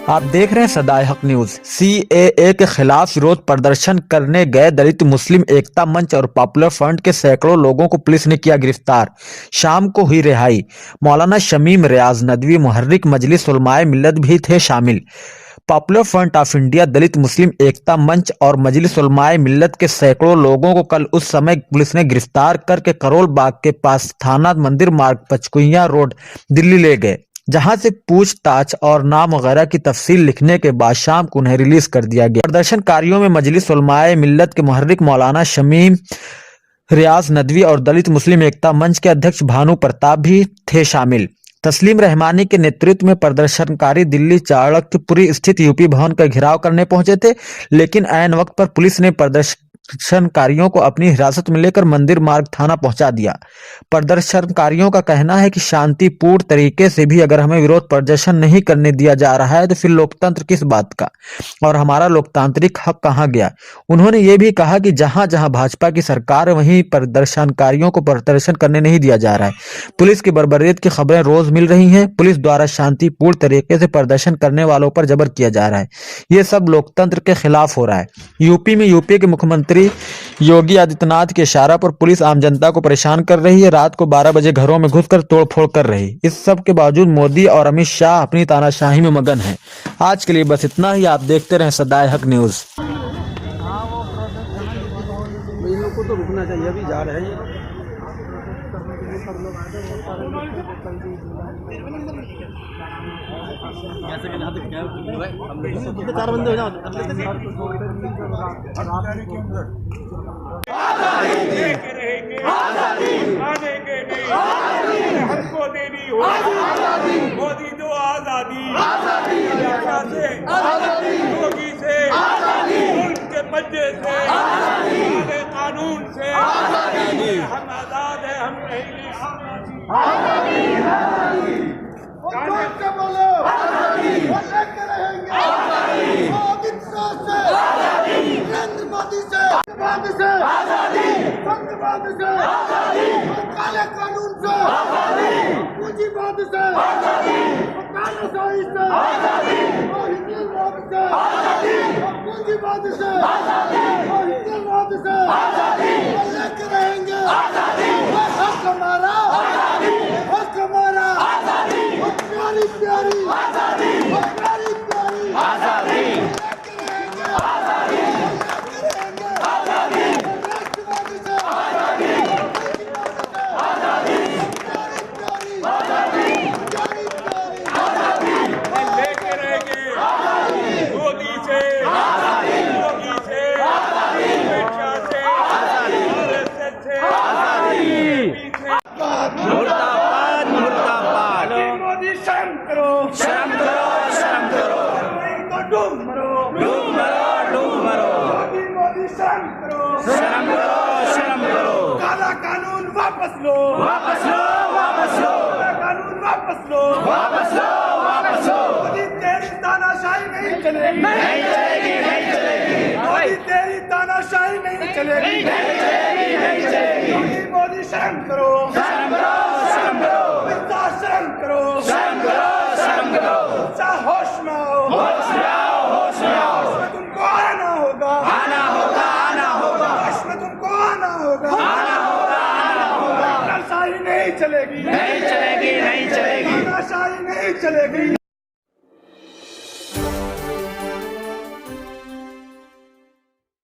आप देख रहे हैं सदाए हक न्यूज। सीएए के खिलाफ विरोध प्रदर्शन करने गए दलित मुस्लिम एकता मंच और पॉपुलर फ्रंट के सैकड़ों लोगों को पुलिस ने किया गिरफ्तार। शाम को हुई रिहाई। मौलाना शमीम, रियाज नदवी, मुहर्रिक, मजलिस उलमाए मिल्लत भी थे शामिल। पॉपुलर फ्रंट ऑफ इंडिया, दलित मुस्लिम एकता मंच और मजलिस उलमाए मिल्लत के सैकड़ों लोगों को कल उस समय पुलिस ने गिरफ्तार करके करोल बाग के पास थाना मंदिर मार्ग, पचकुइया रोड, दिल्ली ले गए, जहां से पूछताछ और नाम वगैरह की तफसील लिखने के बाद शाम को उन्हें रिलीज कर दिया गया। प्रदर्शनकारियों में मजलिस उलमाए मिल्लत के मुहर्रिक मौलाना शमीम, रियाज नदवी और दलित मुस्लिम एकता मंच के अध्यक्ष भानु प्रताप भी थे शामिल। तस्लीम रहमानी के नेतृत्व में प्रदर्शनकारी दिल्ली चाणक्यपुरी स्थित यूपी भवन का घेराव करने पहुंचे थे, लेकिन ऐन वक्त पर पुलिस ने प्रदर्शनकारियों को अपनी हिरासत में लेकर मंदिर मार्ग थाना पहुंचा दिया। प्रदर्शनकारियों का कहना है कि शांतिपूर्ण तरीके से भी अगर हमें विरोध प्रदर्शन नहीं करने दिया जा रहा है तो फिर लोकतंत्र किस बात का और हमारा लोकतांत्रिक हक कहां गया। उन्होंने ये भी कहा कि जहां जहां भाजपा की सरकार है वहीं प्रदर्शनकारियों को प्रदर्शन करने नहीं दिया जा रहा है। पुलिस की बर्बरियत की खबरें रोज मिल रही हैं। पुलिस द्वारा शांतिपूर्ण तरीके से प्रदर्शन करने वालों पर जबर किया जा रहा है। ये सब लोकतंत्र के खिलाफ हो रहा है। यूपी के मुख्यमंत्री योगी आदित्यनाथ के इशारा पर पुलिस आम जनता को परेशान कर रही है। रात को 12 बजे घरों में घुसकर तोड़फोड़ कर रही। इस सब के बावजूद मोदी और अमित शाह अपनी तानाशाही में मगन हैं। आज के लिए बस इतना ही। आप देखते रहें सदाए हक न्यूज। इन लोग को तो रुकना चाहिए, अभी जा रहे हैं। चार बंदे हो जाओ। हमको देनी होगी मोदी तो आजादी, योगी से, मुल्क के मजे से, कानून से हम आजाद है। हम रहेंगे आजादी। बोलो लेके रहेंगे अमित शाह से, नरेंद्र मोदी से, संघवाद से, काले कानून से, पूंजीवाद से, तानाशाही से, हिंदुवाद से, पूंजीवाद से, हिंदुवाद से लेके रहेंगे। हक हमारा, हक हमारा, प्यारी प्यारी आजादी, प्यारी प्यारी आजादी, शर्म करो, शर्म करो, नहीं तो डूब मरो, डूब मरो, डूब मरो। मोदी शर्म करो, शर्म करो, शर्म करो। काला कानून वापस लो, वापस लो, वापस लो। काला कानून वापस लो, वापस लो, वापस लो। मोदी तेरी तानाशाही नहीं चलेगी, नहीं चलेगी, नहीं चलेगी। मोदी तेरी तानाशाही नहीं चलेगी, नहीं चलेगी, नहीं चलेगी। मोदी शर्म करो, शर्म करो, शर्म करो। शर्म करो, शर्म करो, शर्म करो। होश में आओ, होश में आओ, होश में आओ। इसमें तुमको आना होगा, आना होगा, आना होगा। इसमें तुमको आना होगा, आना होगा, आना होगा। तानाशाही नहीं चलेगी, नहीं चलेगी, नहीं चलेगी। तानाशाही नहीं चलेगी।